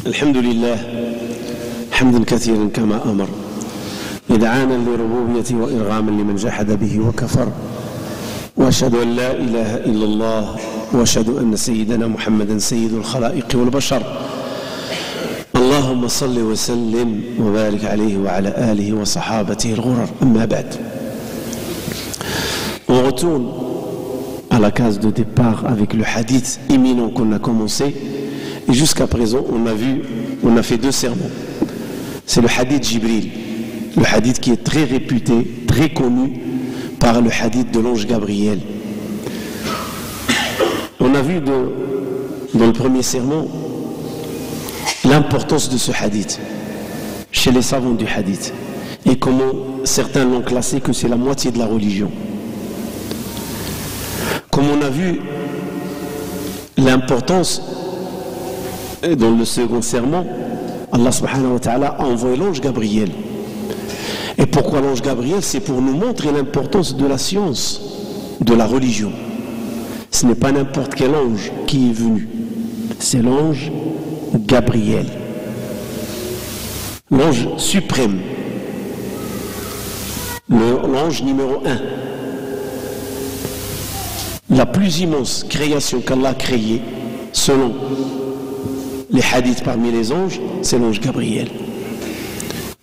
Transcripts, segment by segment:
الحمد لله حمدا كثيرا كما أمر إذعانا لربوبيته وإرغاما لمن جحد به وكفر وأشهد أن لا إله إلا الله وأشهد أن سيدنا محمدا سيد الخلائق والبشر اللهم صل وسلم وبارك عليه وعلى آله وصحابته الغرر. أما بعد, on retourne à la case de départ avec le hadith éminent qu'on a commencé, et jusqu'à présent on a fait deux sermons. C'est le hadith Jibril, le hadith qui est très réputé, très connu par le hadith de l'ange Gabriel. On a vu dans le premier sermon l'importance de ce hadith chez les savants du hadith et comment certains l'ont classé que c'est la moitié de la religion. Comme on a vu l'importance dans le second sermon, Allah subhanahu wa ta'ala a envoyé l'ange Gabriel. Et pourquoi l'ange Gabriel? C'est pour nous montrer l'importance de la science, de la religion. Ce n'est pas n'importe quel ange qui est venu, c'est l'ange Gabriel, l'ange suprême, l'ange numéro 1, la plus immense création qu'Allah a créée selon les hadiths parmi les anges, c'est l'ange Gabriel.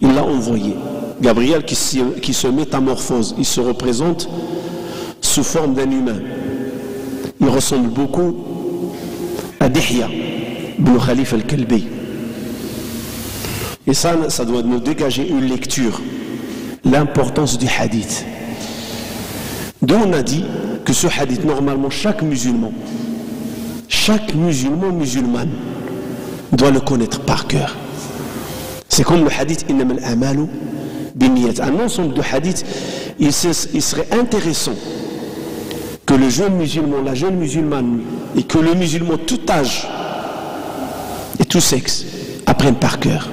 Il l'a envoyé. Gabriel qui se métamorphose, il se représente sous forme d'un humain. Il ressemble beaucoup à Dihya ibn Khalif al-Kalbi. Et ça doit nous dégager une lecture, l'importance du hadith. D'où on a dit que ce hadith, normalement, chaque musulmane doit le connaître par cœur. C'est comme le hadith Innama al-a'malu binniyat. Un ensemble de hadiths, il serait intéressant que le jeune musulman, la jeune musulmane, et que le musulman tout âge et tout sexe apprennent par cœur.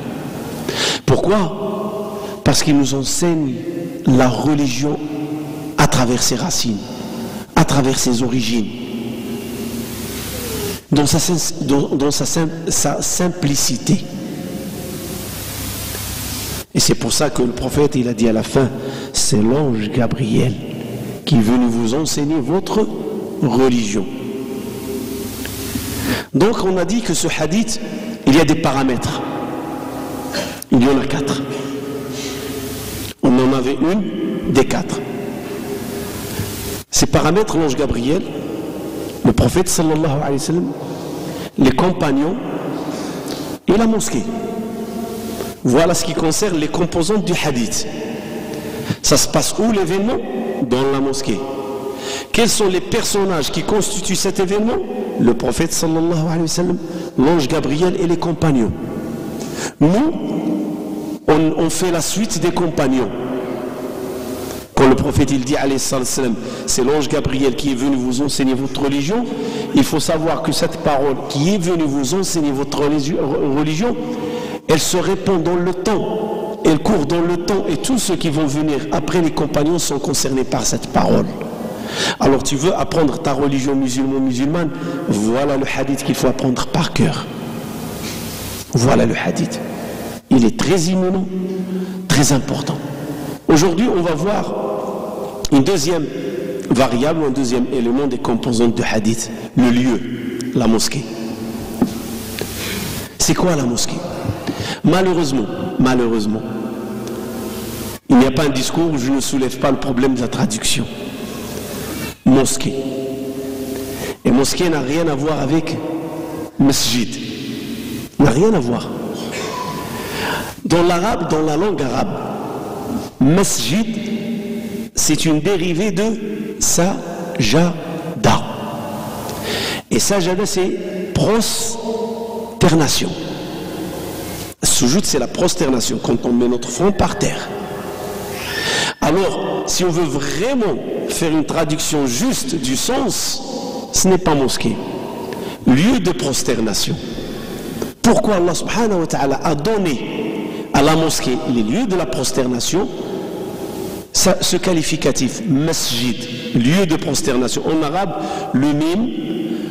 Pourquoi? Parce qu'il nous enseigne la religion à travers ses racines, à travers ses origines, dans sa simplicité. Et c'est pour ça que le prophète, il a dit à la fin, c'est l'ange Gabriel qui est venu vous enseigner votre religion. Donc on a dit que ce hadith, il y a des paramètres. Il y en a 4. On en avait une des 4. Ces paramètres, l'ange Gabriel, le prophète sallallahu alayhi wa sallam, les compagnons et la mosquée. Voilà ce qui concerne les composantes du hadith. Ça se passe où l'événement? Dans la mosquée. Quels sont les personnages qui constituent cet événement? Le prophète sallallahu alayhi wa sallam, l'ange Gabriel et les compagnons. Nous, on fait la suite des compagnons. Quand le prophète il dit alayhi salam, c'est l'ange Gabriel qui est venu vous enseigner votre religion, il faut savoir que cette parole qui est venue vous enseigner votre religion, elle se répand dans le temps, elle court dans le temps, et tous ceux qui vont venir après les compagnons sont concernés par cette parole. Alors tu veux apprendre ta religion musulmane, voilà le hadith qu'il faut apprendre par cœur. Voilà le hadith. Il est très imminent, très important. Aujourd'hui, on va voir une deuxième variable, un deuxième élément des composantes de hadith, le lieu, la mosquée. C'est quoi la mosquée? Malheureusement, il n'y a pas un discours où je ne soulève pas le problème de la traduction. Mosquée. Et mosquée n'a rien à voir avec masjid. N'a rien à voir. Dans l'arabe, dans la langue arabe, masjid, c'est une dérivée de sajada. Et sajada, c'est prosternation. Soujoud, c'est la prosternation, quand on met notre front par terre. Alors, si on veut vraiment faire une traduction juste du sens, ce n'est pas mosquée, lieu de prosternation. Pourquoi Allah subhanahu wa ta'ala a donné à la mosquée les lieux de la prosternation? Ce qualificatif, masjid, lieu de prosternation. En arabe, le mim,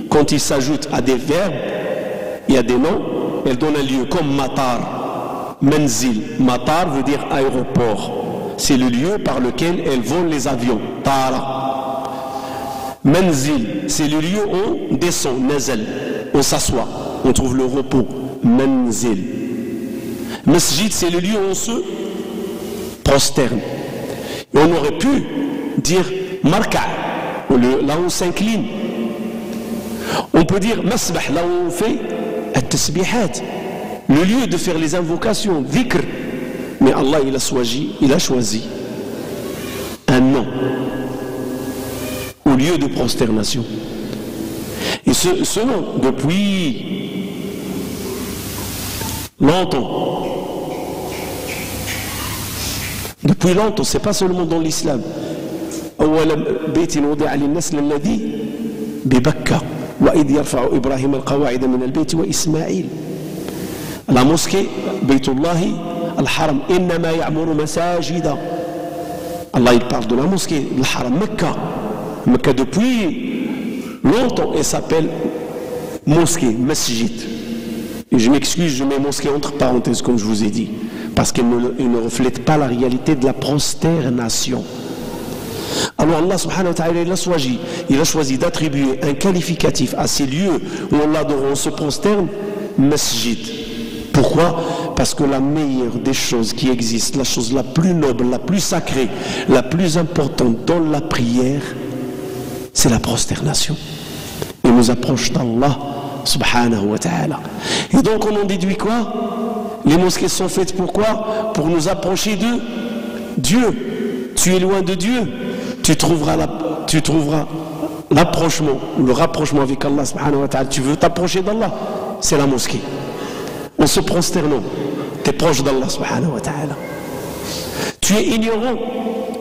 quand il s'ajoute à des verbes et à des noms, elle donne un lieu comme Matar, Menzil. Matar veut dire aéroport. C'est le lieu par lequel elle vole les avions. Tara. Menzil, c'est le lieu où on descend, Nazal. On s'assoit, on trouve le repos. Menzil. Masjid, c'est le lieu où on se prosterne. Et on aurait pu dire Marka, là où on s'incline. On peut dire Masbah, là où on fait at-tasbihat, le lieu de faire les invocations, dhikr. Mais Allah, il a choisi un nom au lieu de prosternation. Et ce nom, depuis longtemps, c'est pas seulement dans l'islam. La mosquée, Baytullahi al-Haram, innama ya'muru masajida. Allah, il parle de la mosquée, al-Haram, Mecca. Mecca, depuis longtemps, elle s'appelle mosquée, masjid. Et je m'excuse, je mets mosquée entre parenthèses, comme je vous ai dit, parce qu'elle ne reflète pas la réalité de la prosternation. Alors Allah subhanahu wa ta'ala, il a choisi d'attribuer un qualificatif à ces lieux où on l'adore, on se prosterne, masjid. Pourquoi? Parce que la meilleure des choses qui existent, la chose la plus noble, la plus sacrée, la plus importante dans la prière, c'est la prosternation. Et nous approche d'Allah subhanahu wa ta'ala. Et donc on en déduit quoi? Les mosquées sont faites pourquoi? Pour nous approcher de Dieu. Tu es loin de Dieu, tu trouveras l'approchement ou le rapprochement avec Allah subhanahu wa ta'ala. Tu veux t'approcher d'Allah, c'est la mosquée. En se prosternant, tu es proche d'Allah subhanahu wa ta'ala. Tu es ignorant,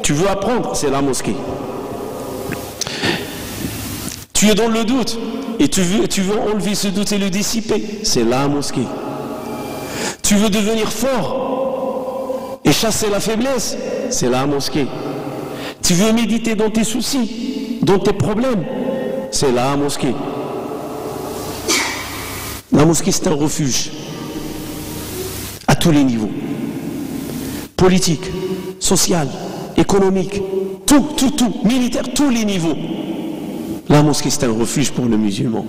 tu veux apprendre, c'est la mosquée. Tu es dans le doute et tu veux enlever ce doute et le dissiper, c'est la mosquée. Tu veux devenir fort et chasser la faiblesse, c'est la mosquée. Tu veux méditer dans tes soucis, dans tes problèmes, c'est la mosquée. La mosquée, c'est un refuge à tous les niveaux, politique, social, économique, tout, militaire, tous les niveaux. La mosquée, c'est un refuge pour le musulman.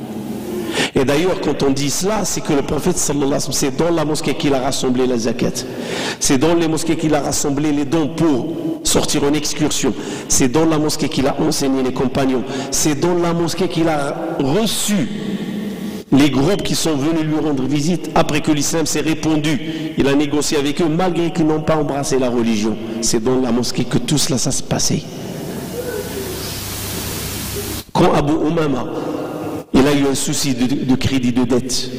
Et d'ailleurs, quand on dit cela, c'est que le prophète sallallahu alayhi wa sallam, c'est dans la mosquée qu'il a rassemblé la zakat. C'est dans les mosquées qu'il a rassemblé les dons pour sortir en excursion. C'est dans la mosquée qu'il a enseigné les compagnons. C'est dans la mosquée qu'il a reçu les groupes qui sont venus lui rendre visite après que l'islam s'est répandu. Il a négocié avec eux malgré qu'ils n'ont pas embrassé la religion. C'est dans la mosquée que tout cela, ça se passait. Quand Abu Umama, il a eu un souci de crédit de dette,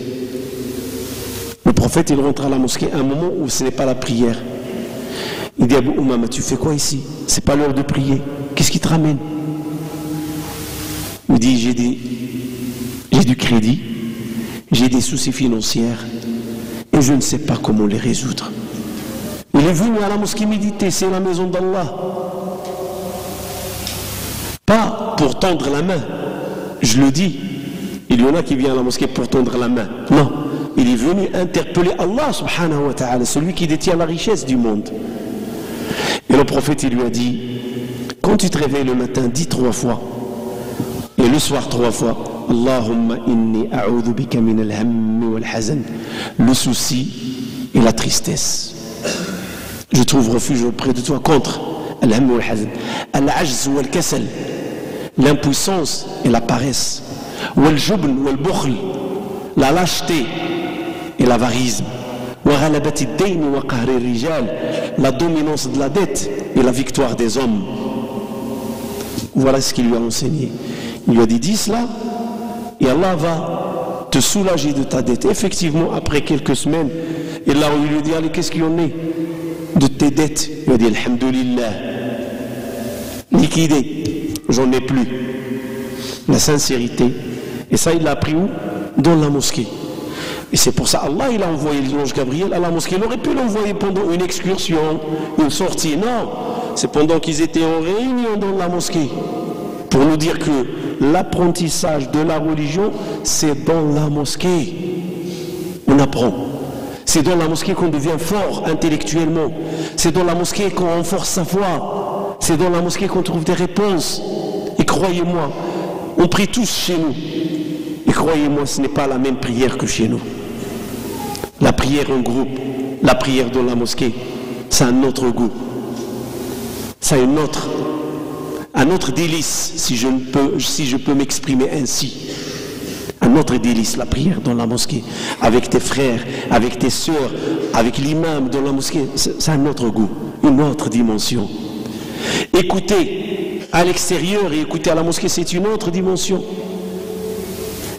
le prophète, il rentre à la mosquée à un moment où ce n'est pas la prière. Il dit à Abu Umama, tu fais quoi ici? C'est pas l'heure de prier. Qu'est-ce qui te ramène? Il dit, j'ai du crédit, j'ai des soucis financiers et je ne sais pas comment les résoudre. Il est venu à la mosquée méditer, c'est la maison d'Allah. Pas pour tendre la main, je le dis. Il y en a qui viennent à la mosquée pour tendre la main. Non, il est venu interpeller Allah subhanahu wa ta'ala, celui qui détient la richesse du monde. Et le prophète, il lui a dit, quand tu te réveilles le matin, dis 3 fois. Et le soir 3 fois, Allahumma inni a'udhu bika min al-hammi wal-hazan. Le souci et la tristesse. Je trouve refuge auprès de toi contre al-hammi wal-hazan. Al-ajz wal-kasal. L'impuissance et la paresse. Wal-jubn wal-bukhl. La lâcheté et l'avarisme. Wa-ghalabat ad-dayn wa qahr ar-rijal. La dominance de la dette et la victoire des hommes. Voilà ce qu'il lui a enseigné. Il lui a dit, dis cela, et Allah va te soulager de ta dette. Effectivement, après quelques semaines, et là où il lui dit, allez, qu'est-ce qu'il y en est de tes dettes? Il lui a dit, alhamdulillah, liquidé, j'en ai plus. La sincérité. Et ça, il l'a appris où? Dans la mosquée. Et c'est pour ça Allah, il a envoyé l'ange Gabriel à la mosquée. Il aurait pu l'envoyer pendant une excursion, une sortie. Non, c'est pendant qu'ils étaient en réunion dans la mosquée. Pour nous dire que l'apprentissage de la religion, c'est dans la mosquée. On on apprend. C'est dans la mosquée qu'on devient fort intellectuellement. C'est dans la mosquée qu'on renforce sa foi. C'est dans la mosquée qu'on trouve des réponses. Et croyez-moi, on prie tous chez nous. Et croyez-moi, ce n'est pas la même prière que chez nous. La prière en groupe, la prière dans la mosquée, c'est un autre goût. C'est un autre délice, si je peux m'exprimer ainsi. Un autre délice, la prière dans la mosquée, avec tes frères, avec tes sœurs, avec l'imam dans la mosquée, c'est un autre goût, une autre dimension. Écouter à l'extérieur et écouter à la mosquée, c'est une autre dimension.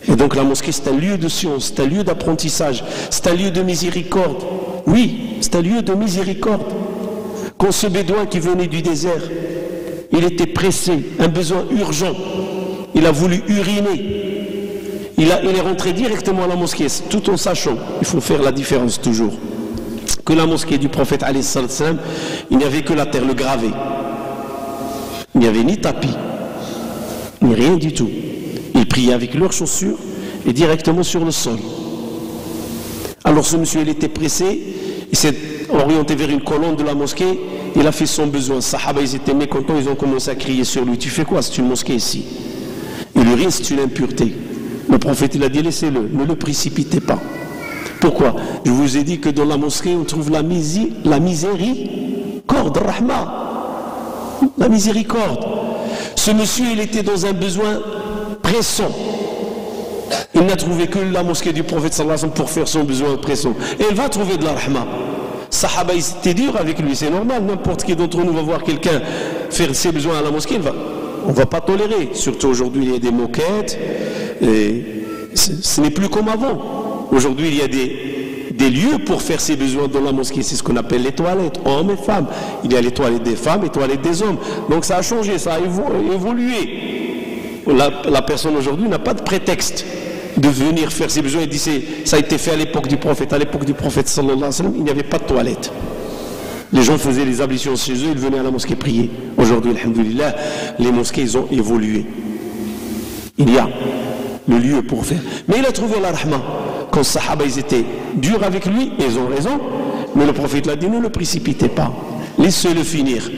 Et donc la mosquée, c'est un lieu de science, c'est un lieu d'apprentissage, c'est un lieu de miséricorde. Oui, c'est un lieu de miséricorde. Quand ce bédouin qui venait du désert, il était pressé, un besoin urgent, il a voulu uriner. Il est rentré directement à la mosquée, tout en sachant, il faut faire la différence toujours, que la mosquée du prophète, il n'y avait que la terre, le gravé. Il n'y avait ni tapis, ni rien du tout. Ils priaient avec leurs chaussures et directement sur le sol. Alors ce monsieur, il était pressé, il s'est orienté vers une colonne de la mosquée, il a fait son besoin. Les Sahaba, ils étaient mécontents, ils ont commencé à crier sur lui. Tu fais quoi? C'est une mosquée ici. Et l'urine, c'est une impureté. Le prophète, il a dit, laissez-le, ne le précipitez pas. Pourquoi? Je vous ai dit que dans la mosquée, on trouve la miséricorde, rahma, la miséricorde. Ce monsieur, il était dans un besoin pressant. Il n'a trouvé que la mosquée du prophète sallallahu alayhi wa sallam pour faire son besoin pressant. Et il va trouver de la rahma. Sahaba, ils étaient durs avec lui, c'est normal. N'importe qui d'entre nous va voir quelqu'un faire ses besoins à la mosquée, on ne va pas tolérer. Surtout aujourd'hui, il y a des moquettes. Et ce n'est plus comme avant. Aujourd'hui, il y a des lieux pour faire ses besoins dans la mosquée. C'est ce qu'on appelle les toilettes, hommes et femmes. Il y a les toilettes des femmes et les toilettes des hommes. Donc ça a changé, ça a évolué. La personne aujourd'hui n'a pas de prétexte de venir faire ses besoins. Il dit ça a été fait à l'époque du prophète. À l'époque du prophète, sallallahu alayhi wa sallam, il n'y avait pas de toilette. Les gens faisaient les ablutions chez eux, ils venaient à la mosquée prier. Aujourd'hui, alhamdoulilah, les mosquées, ils ont évolué. Il y a le lieu pour faire. Mais il a trouvé la rahma. Quand les Sahaba, ils étaient durs avec lui, et ils ont raison, mais le prophète l'a dit, ne le précipitez pas. Laissez-le finir.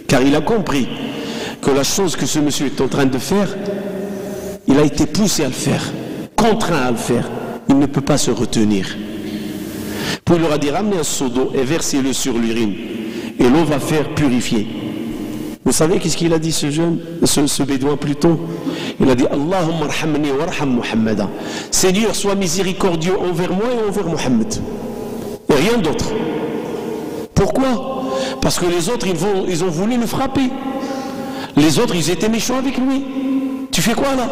Car il a compris que la chose que ce monsieur est en train de faire, il a été poussé à le faire, contraint à le faire. Il ne peut pas se retenir. Puis il leur a dit, ramenez un seau d'eau et versez-le sur l'urine. Et l'eau va faire purifier. Vous savez qu'est-ce qu'il a dit ce bédouin plus tôt? Il a dit, Allahumma arhamni warham Muhammada. Seigneur, sois miséricordieux envers moi et envers Muhammad. Et rien d'autre. Pourquoi? Parce que les autres, ils ont voulu le frapper. Les autres, ils étaient méchants avec lui. Tu fais quoi là?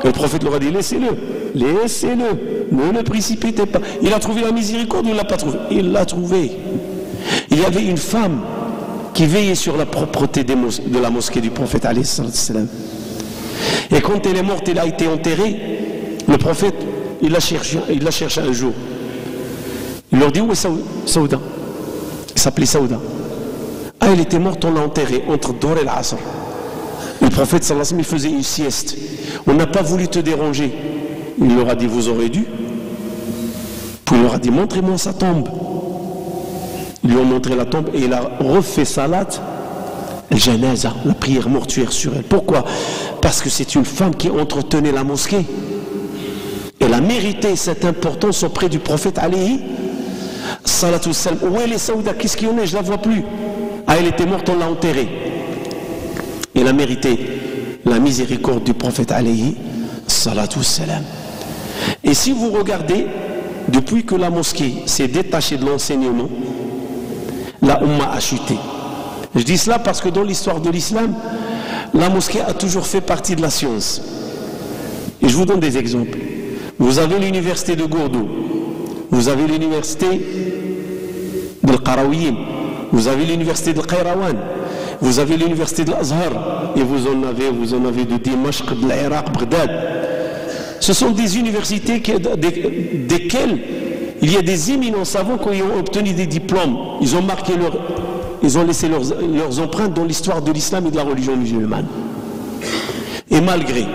Et le prophète leur a dit, laissez-le. Laissez-le. Ne le précipitez pas. Il a trouvé la miséricorde ou il ne l'a pas trouvé? Il l'a trouvé. Il y avait une femme qui veillait sur la propreté de la mosquée du prophète alayhi salam. Et quand elle est morte, elle a été enterrée. Le prophète, il l'a cherché un jour. Il leur dit, où est Saouda? Il s'appelait Saouda. Ah, elle était morte, on l'a enterrée entre Dor et l'Asr. Le prophète sallallahu alayhi wa sallam, il faisait une sieste. On n'a pas voulu te déranger. Il leur a dit, vous aurez dû. Puis il leur a dit, montrez-moi sa tombe. Ils lui ont montré la tombe et il a refait salat, al-janaza, la prière mortuaire sur elle. Pourquoi? Parce que c'est une femme qui entretenait la mosquée. Elle a mérité cette importance auprès du prophète alayhi salatu salam. Où est les Saouda? Qu'est-ce qu'il y en est? Je ne la vois plus. Ah, elle était morte, on l'a enterrée. Elle a mérité la miséricorde du prophète alayhi salatu salam. Et si vous regardez, depuis que la mosquée s'est détachée de l'enseignement, la Ummah a chuté. Je dis cela parce que dans l'histoire de l'islam, la mosquée a toujours fait partie de la science. Et je vous donne des exemples. Vous avez l'université de Gourdou, vous avez l'université de l'Qarawiyin, vous avez l'université de l'Qayrawan, vous avez l'université de l'Azhar, et vous en avez de Dimashq, de l'Irak, Bagdad. Ce sont des universités desquelles il y a des éminents savants qui ont obtenu des diplômes. Ils ont laissé leurs empreintes dans l'histoire de l'islam et de la religion musulmane. Et malgré,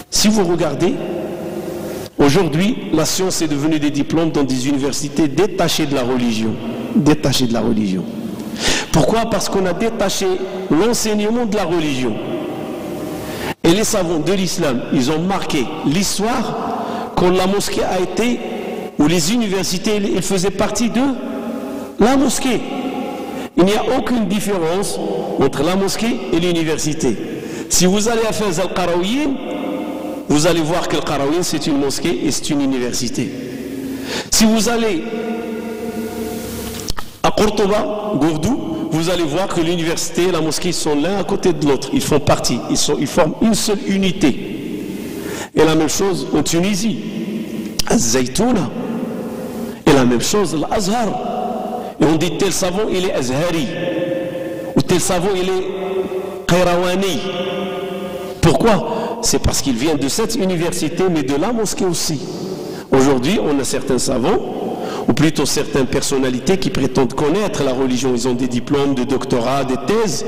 si vous regardez, Aujourd'hui, la science est devenue des diplômes dans des universités détachées de la religion. Détachées de la religion. Pourquoi? Parce qu'on a détaché l'enseignement de la religion. Et les savants de l'islam, ils ont marqué l'histoire quand la mosquée a été, ou les universités, ils faisaient partie de la mosquée. Il n'y a aucune différence entre la mosquée et l'université. Si vous allez à Fez al-Qarawiyyin, vous allez voir que le Qarawiyyin c'est une mosquée et c'est une université. Si vous allez à Cordoba, Gourdou, vous allez voir que l'université et la mosquée sont l'un à côté de l'autre. Ils font partie, ils forment une seule unité. Et la même chose en Tunisie, à Zaytouna. Et la même chose, l'Azhar. Et on dit tel savant, il est Azhari. Ou tel savant, il est Qayrawani. Pourquoi? C'est parce qu'il vient de cette université, mais de la mosquée aussi. Aujourd'hui, on a certains savants, ou plutôt certaines personnalités qui prétendent connaître la religion. Ils ont des diplômes de doctorat, des thèses,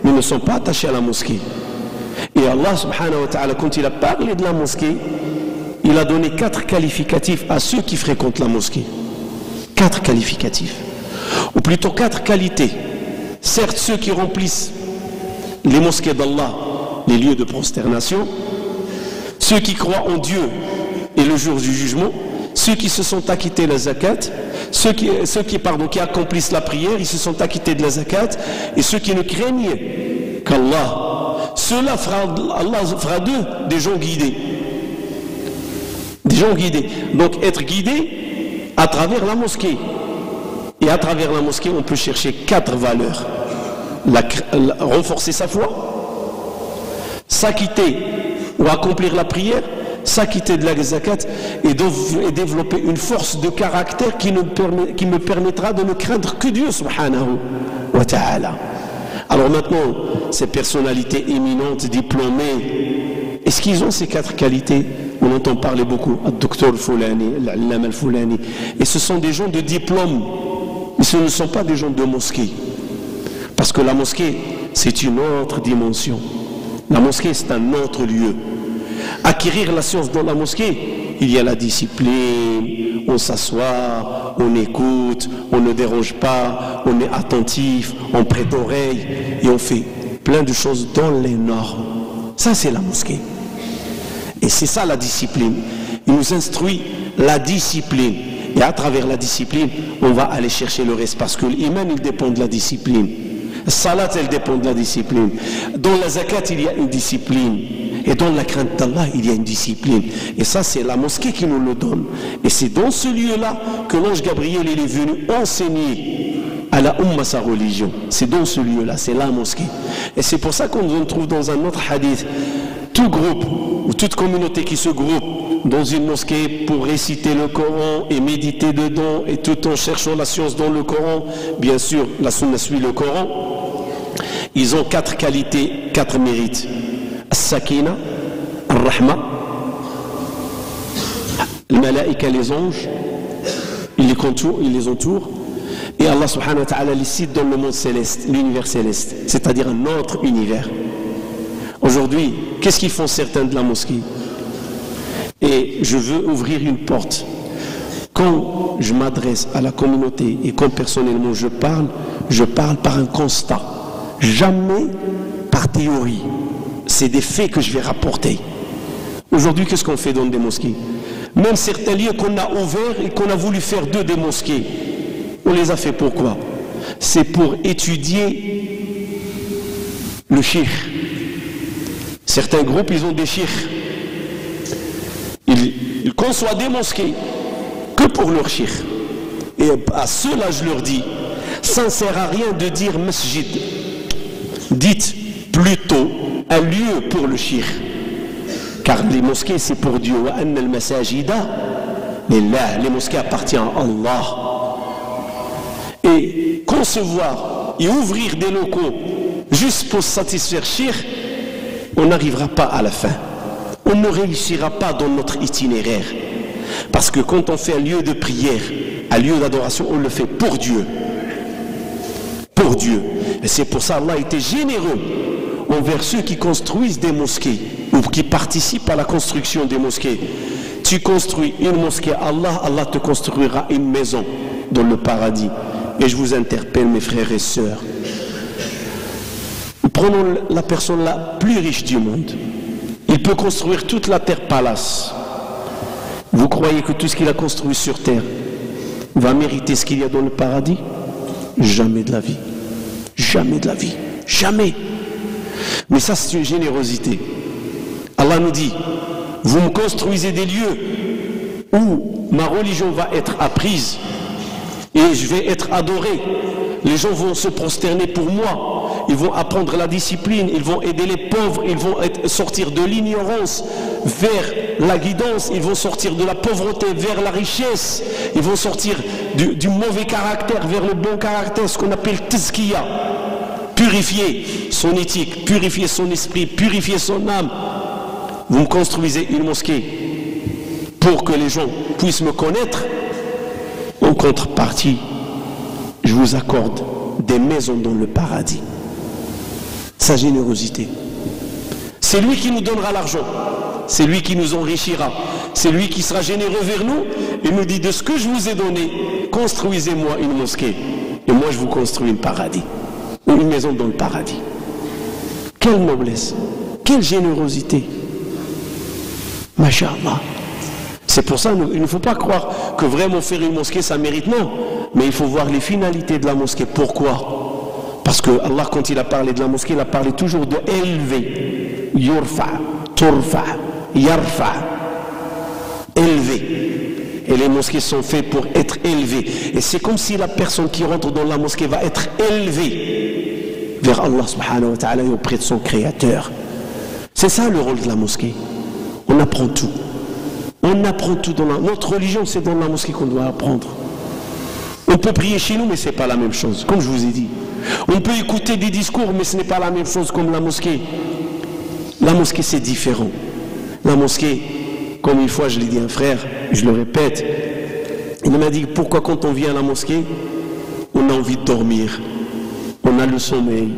mais ne sont pas attachés à la mosquée. Et Allah subhanahu wa ta'ala, quand il a parlé de la mosquée, il a donné 4 qualificatifs à ceux qui fréquentent la mosquée. 4 qualificatifs. Ou plutôt 4 qualités. Certes, ceux qui remplissent les mosquées d'Allah, les lieux de prosternation, ceux qui croient en Dieu et le jour du jugement, ceux qui se sont acquittés de la zakat, ceux qui accomplissent la prière, ils se sont acquittés de la zakat, et ceux qui ne craignent qu'Allah. Ceux-là, Allah fera d'eux des gens guidés. Des gens guidés. Donc être guidé à travers la mosquée. Et à travers la mosquée, on peut chercher 4 valeurs. Renforcer sa foi, s'acquitter ou accomplir la prière, s'acquitter de la zakat et développer une force de caractère qui me permettra de ne craindre que Dieu subhanahu wa ta'ala. Alors maintenant, ces personnalités éminentes, diplômées, est-ce qu'ils ont ces 4 qualités? On entend parler beaucoup, le docteur Foulani, l'Allama al-Foulani, et ce sont des gens de diplôme, mais ce ne sont pas des gens de mosquée. Parce que la mosquée, c'est une autre dimension. La mosquée, c'est un autre lieu. Acquérir la science dans la mosquée, il y a la discipline, on s'assoit, on écoute, on ne dérange pas, on est attentif, on prête oreille et on fait plein de choses dans les normes. Ça, c'est la mosquée. Et c'est ça la discipline. Il nous instruit la discipline. Et à travers la discipline, on va aller chercher le reste. Parce que l'imam, il dépend de la discipline. La salat, elle dépend de la discipline. Dans la zakat, il y a une discipline. Et dans la crainte d'Allah, il y a une discipline. Et ça, c'est la mosquée qui nous le donne. Et c'est dans ce lieu-là que l'ange Gabriel il est venu enseigner à la Ummah sa religion. C'est dans ce lieu-là, c'est la mosquée. Et c'est pour ça qu'on trouve dans un autre hadith, tout groupe ou toute communauté qui se groupe dans une mosquée pour réciter le Coran et méditer dedans, et tout en cherchant la science dans le Coran, bien sûr, la sunna suit le Coran, ils ont 4 qualités, 4 mérites. As-Sakina, Ar-Rahma, les malaïka, les anges, ils les entourent, et Allah subhanahu wa ta'ala les cite dans le monde céleste, l'univers céleste, c'est-à-dire un autre univers. Aujourd'hui, qu'est-ce qu'ils font certains de la mosquée? Et je veux ouvrir une porte. Quand je m'adresse à la communauté et quand personnellement je parle par un constat, jamais par théorie. C'est des faits que je vais rapporter. Aujourd'hui, qu'est-ce qu'on fait dans des mosquées? Même certains lieux qu'on a ouverts et qu'on a voulu faire d'eux des mosquées, on les a fait pourquoi? C'est pour étudier le shirk. Certains groupes, ils ont des shirks. Ils conçoivent des mosquées que pour leur shirk. Et à ceux-là, je leur dis, ça ne sert à rien de dire masjid. Dites plutôt un lieu pour le shirk. Car les mosquées, c'est pour Dieu. Les mosquées appartiennent à Allah. Et concevoir et ouvrir des locaux juste pour satisfaire shirk, on n'arrivera pas à la fin. On ne réussira pas dans notre itinéraire. Parce que quand on fait un lieu de prière, un lieu d'adoration, on le fait pour Dieu. Pour Dieu. Et c'est pour ça qu'Allah était généreux envers ceux qui construisent des mosquées ou qui participent à la construction des mosquées. tu construis une mosquée à Allah, Allah te construira une maison dans le paradis. Et je vous interpelle, mes frères et sœurs. Prenons la personne la plus riche du monde. Il peut construire toute la terre palace. Vous croyez que tout ce qu'il a construit sur terre va mériter ce qu'il y a dans le paradis? Jamais de la vie. Jamais de la vie. Jamais. Mais ça, c'est une générosité. Allah nous dit, vous me construisez des lieux où ma religion va être apprise et je vais être adoré. Les gens vont se prosterner pour moi. Ils vont apprendre la discipline, ils vont aider les pauvres, ils vont sortir de l'ignorance vers la guidance, ils vont sortir de la pauvreté vers la richesse, ils vont sortir du mauvais caractère vers le bon caractère, ce qu'on appelle tazkiya. Purifier son éthique, purifier son esprit, purifier son âme. Vous me construisez une mosquée pour que les gens puissent me connaître. En contrepartie, je vous accorde des maisons dans le paradis. Sa générosité. C'est lui qui nous donnera l'argent. C'est lui qui nous enrichira. C'est lui qui sera généreux vers nous et nous dit, de ce que je vous ai donné, construisez-moi une mosquée. Et moi, je vous construis un paradis. Ou une maison dans le paradis. Quelle noblesse. Quelle générosité. Masha'Allah. C'est pour ça qu'il ne faut pas croire que vraiment faire une mosquée, ça mérite. Non. Mais il faut voir les finalités de la mosquée. Pourquoi? Parce que Allah, quand il a parlé de la mosquée, il a parlé toujours de élever. Yurfa, turfa, yarfa. Élever. Et les mosquées sont faites pour être élevées. Et c'est comme si la personne qui rentre dans la mosquée va être élevée vers Allah subhanahu wa ta'ala et auprès de son créateur. C'est ça le rôle de la mosquée. On apprend tout. On apprend tout dans notre religion, c'est dans la mosquée qu'on doit apprendre. On peut prier chez nous, mais ce n'est pas la même chose, comme je vous ai dit. On peut écouter des discours, mais ce n'est pas la même chose comme la mosquée. La mosquée, c'est différent. La mosquée, comme une fois je l'ai dit à un frère, je le répète, il m'a dit, pourquoi quand on vient à la mosquée, on a envie de dormir, on a le sommeil.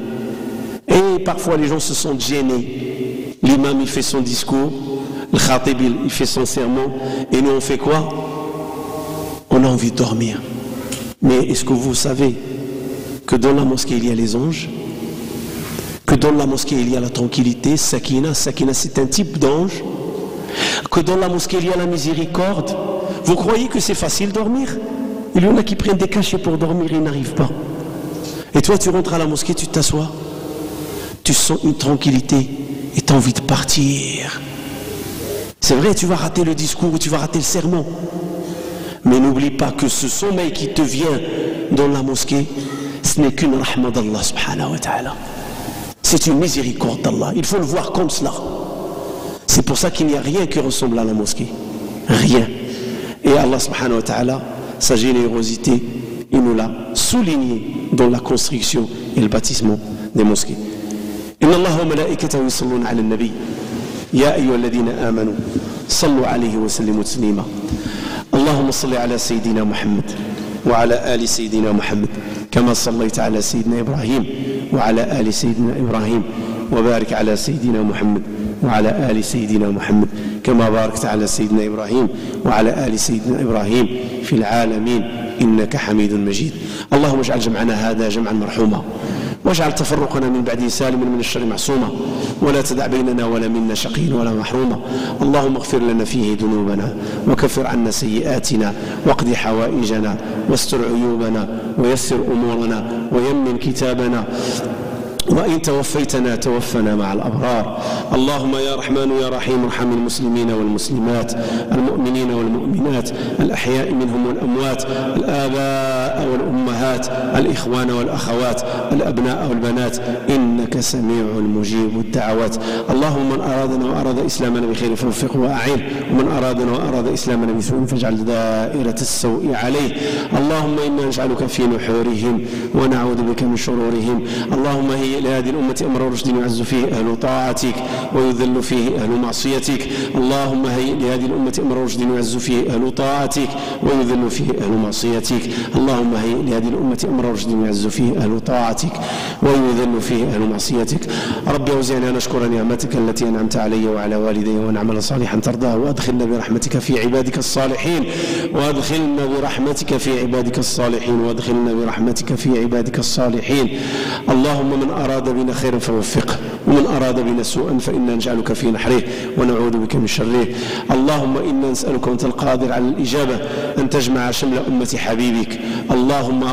Et parfois les gens se sentent gênés. L'imam, il fait son discours, le khatib, il fait son sermon, et nous on fait quoi? On a envie de dormir. Mais est-ce que vous savez que dans la mosquée il y a les anges? Que dans la mosquée il y a la tranquillité, sakina, sakina c'est un type d'ange? Que dans la mosquée il y a la miséricorde? Vous croyez que c'est facile de dormir? Il y en a qui prennent des cachets pour dormir et ils n'arrivent pas. Et toi tu rentres à la mosquée, tu t'assois, tu sens une tranquillité et tu as envie de partir. C'est vrai, tu vas rater le discours, tu vas rater le sermon. Mais n'oublie pas que ce sommeil qui te vient dans la mosquée, ce n'est qu'une rahma d'Allah subhanahu wa ta'ala. C'est une miséricorde d'Allah. Il faut le voir comme cela. C'est pour ça qu'il n'y a rien qui ressemble à la mosquée. Rien. Et Allah subhanahu wa ta'ala, sa générosité, il nous l'a souligné dans la construction et le bâtissement des mosquées. Inna Allah wa malaikatahu yusalluna ala al-nabi. يا أيها الذين آمنوا صلوا عليه وسلموا تسليما اللهم صل على سيدنا محمد وعلى آل سيدنا محمد كما صليت على سيدنا إبراهيم وعلى آل سيدنا إبراهيم وبارك على سيدنا محمد وعلى آل سيدنا محمد كما باركت على سيدنا إبراهيم وعلى آل سيدنا إبراهيم في العالمين إنك حميد مجيد اللهم اجعل جمعنا هذا جمعا مرحوما واجعل تفرقنا من بعده سالما من الشر معصوما ولا تدع بيننا ولا منا شقيا ولا محروما اللهم اغفر لنا فيه ذنوبنا وكفر عنا سيئاتنا واقض حوائجنا واستر عيوبنا ويسر أمورنا ويمن كتابنا وإن توفيتنا توفنا مع الأبرار اللهم يا رحمن يا رحيم ارحم المسلمين والمسلمات المؤمنين والمؤمنات الأحياء منهم والأموات الآباء والأمهات الإخوان والأخوات الأبناء والبنات إنك سميع مجيب الدعوات اللهم من أرادنا وأراد إسلامنا بخير فوفقه وأعين ومن أرادنا وأراد إسلامنا بسوء فاجعل دائرة السوء عليه اللهم إنا نجعلك في نحورهم ونعوذ بك من شرورهم اللهم هي لهذه الأمة أمر رشد يعز فيه أهل طاعتك ويذل فيه أهل معصيتك. اللهم هيئ لهذه الأمة أمر رشد يعز فيه أهل طاعتك ويذل فيه أهل معصيتك. اللهم هيئ لهذه الأمة أمر رشد يعز فيه أهل طاعتك ويذل فيه أهل معصيتك. ربي أوزعني أن أشكر نعمتك التي أنعمت علي وعلى والدي وأن أعمل صالحا ترضاه وأدخلنا برحمتك في عبادك الصالحين وأدخلنا برحمتك في عبادك الصالحين وأدخلنا برحمتك في عبادك الصالحين. اللهم من أراد بنا خيرا فوفقه ومن أراد بنا سوءا فإنا نجعلك في نحره ونعوذ بك من شره. اللهم إنا نسألك وأنت القادر على الإجابة أن تجمع شمل أمة حبيبك. اللهم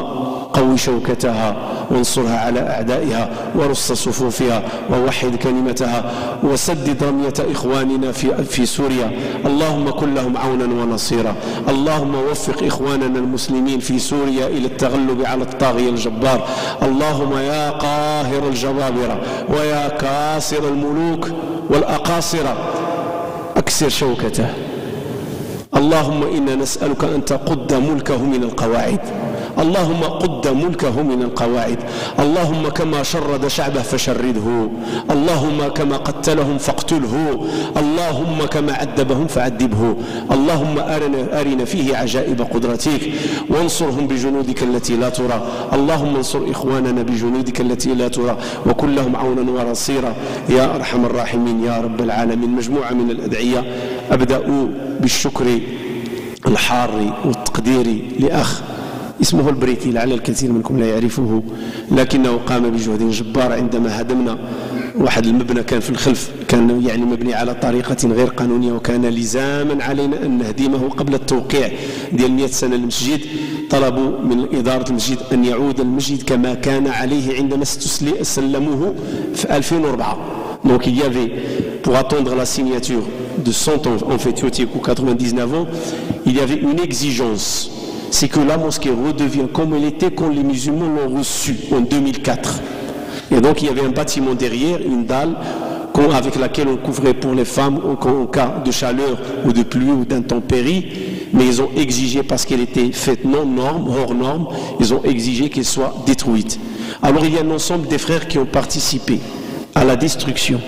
قوي شوكتها وانصرها على أعدائها ورص صفوفها ووحد كلمتها وسدد رمية إخواننا في سوريا. اللهم كن لهم عونا ونصيرا. اللهم وفق إخواننا المسلمين في سوريا إلى التغلب على الطاغية الجبار. اللهم يا قاهر الجبابرة ويا كاسر الملوك والأقاصرة أكسر شوكته. اللهم إنا نسألك أن تقد ملكه من القواعد. اللهم قد ملكه من القواعد. اللهم كما شرد شعبه فشرده. اللهم كما قتلهم فاقتله. اللهم كما عذبهم فعذبه. اللهم أرنا فيه عجائب قدرتك وانصرهم بجنودك التي لا ترى. اللهم انصر إخواننا بجنودك التي لا ترى وكن لهم عونا ونصيرا يا أرحم الراحمين يا رب العالمين. مجموعة من الأدعية أبدأ بالشكر الحار والتقدير لأخ اسمه البريكي، لعل الكثير منكم لا يعرفه، لكنه قام بجهد جبار عندما هدمنا واحد المبنى كان في الخلف، كان يعني مبني على طريقة غير قانونية، وكان لزاما علينا أن نهدمه قبل التوقيع ديال 100 سنة للمسجد. طلبوا من إدارة المسجد أن يعود المسجد كما كان عليه عندما سلموه في 2004. Donc il y avait, pour attendre la signature de 100 ans, en fait, ou 99 ans, il y avait une exigence. C'est que la mosquée redevient comme elle était quand les musulmans l'ont reçue en 2004. Et donc il y avait un bâtiment derrière, une dalle avec laquelle on couvrait pour les femmes en cas de chaleur ou de pluie ou d'intempéries. Mais ils ont exigé, parce qu'elle était faite non norme, hors norme, ils ont exigé qu'elle soit détruite. Alors il y a un ensemble des frères qui ont participé à la destruction.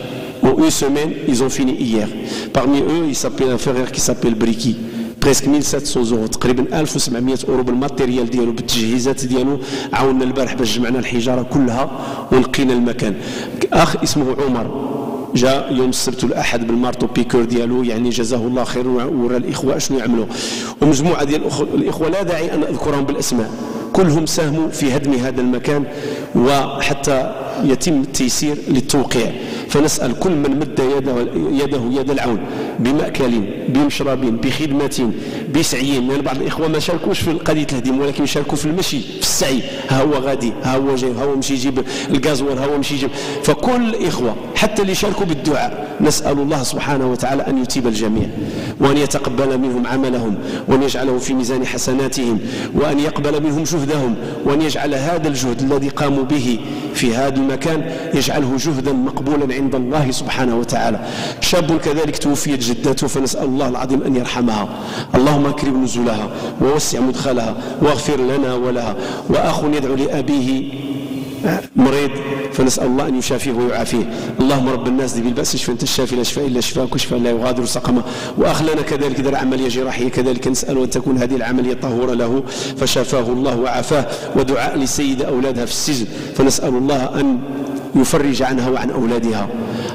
En une semaine, ils ont fini hier. Parmi eux, il s'appelle un frère qui s'appelle Briki. Presque 1700 euros, تقريبا 1700 euros بالماتيريال ديالو بالتجهيزات ديالو. عاوننا البارح باش جمعنا الحجاره كلها ولقينا المكان. اخ اسمه عمر جاء يوم السبت والاحد بالمارتو بيكور ديالو، يعني جزاه الله خير، ورى الاخوه شنو يعملوا. ومجموعه ديال الاخوه لا داعي ان اذكرهم بالاسماء، كلهم ساهموا في هدم هذا المكان وحتى يتم التيسير للتوقيع. فنسأل كل من مد يده يد العون بمأكل بمشرب بخدمة بسعي. لأن بعض الإخوة ما شاركوش في قضية الهدم ولكن يشاركوا في المشي في السعي، ها هو غادي، ها هو جاي، ها هو مشي يجيب الغازوال، ها هو مشي يجيب. فكل الإخوة حتى اللي شاركوا بالدعاء نسأل الله سبحانه وتعالى أن يتيب الجميع وأن يتقبل منهم عملهم وأن يجعله في ميزان حسناتهم وأن يقبل منهم جهدهم وأن يجعل هذا الجهد الذي قاموا به في هذا المكان يجعله جهدا مقبولا عند الله سبحانه وتعالى. شاب كذلك توفيت جدته فنسأل الله العظيم أن يرحمها. اللهم اكرم نزلها ووسع مدخلها واغفر لنا ولها. وأخ يدعو لأبيه مريض فنسأل الله أن يشافيه ويعافيه. اللهم رب الناس ذي بالبأس اشف أنت الشافي لا شفاء إلا شفاءك وشفاء لا يغادر سقما. وأخ لنا كذلك دار عملية جراحية كذلك نسأل أن تكون هذه العملية طهورة له فشافاه الله وعافاه. ودعاء لسيد أولادها في السجن فنسأل الله أن يفرج عنها وعن أولادها.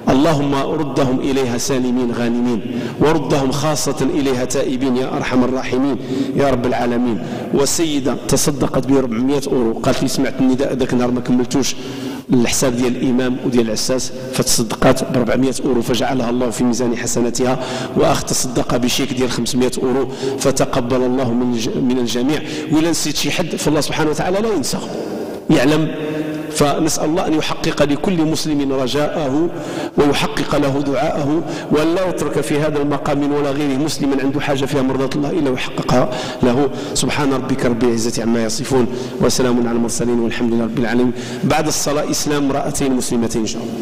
اللهم ردهم إليها سالمين غانمين وردهم خاصة إليها تائبين يا أرحم الراحمين يا رب العالمين. والسيدة تصدقت ب 400 أورو، قالت لي سمعت النداء ذاك النهار ما كملتوش الحساب ديال الإمام وديال العساس فتصدقات ب 400 أورو فجعلها الله في ميزان حسناتها. وأخ تصدق بشيك ديال 500 أورو فتقبل الله من الجميع. وإلا نسيت شي حد فالله سبحانه وتعالى لا ينسى، يعلم. فنسأل الله أن يحقق لكل مسلم رجاءه ويحقق له دعاءه وأن لا يترك في هذا المقام ولا غيره مسلما عنده حاجة فيها مرضاة الله إلا ويحققها له. سبحان ربك رب العزة عما يصفون وسلام على المرسلين والحمد لله رب العالمين. بعد الصلاة إسلام امرأتين مسلمتين إن شاء الله.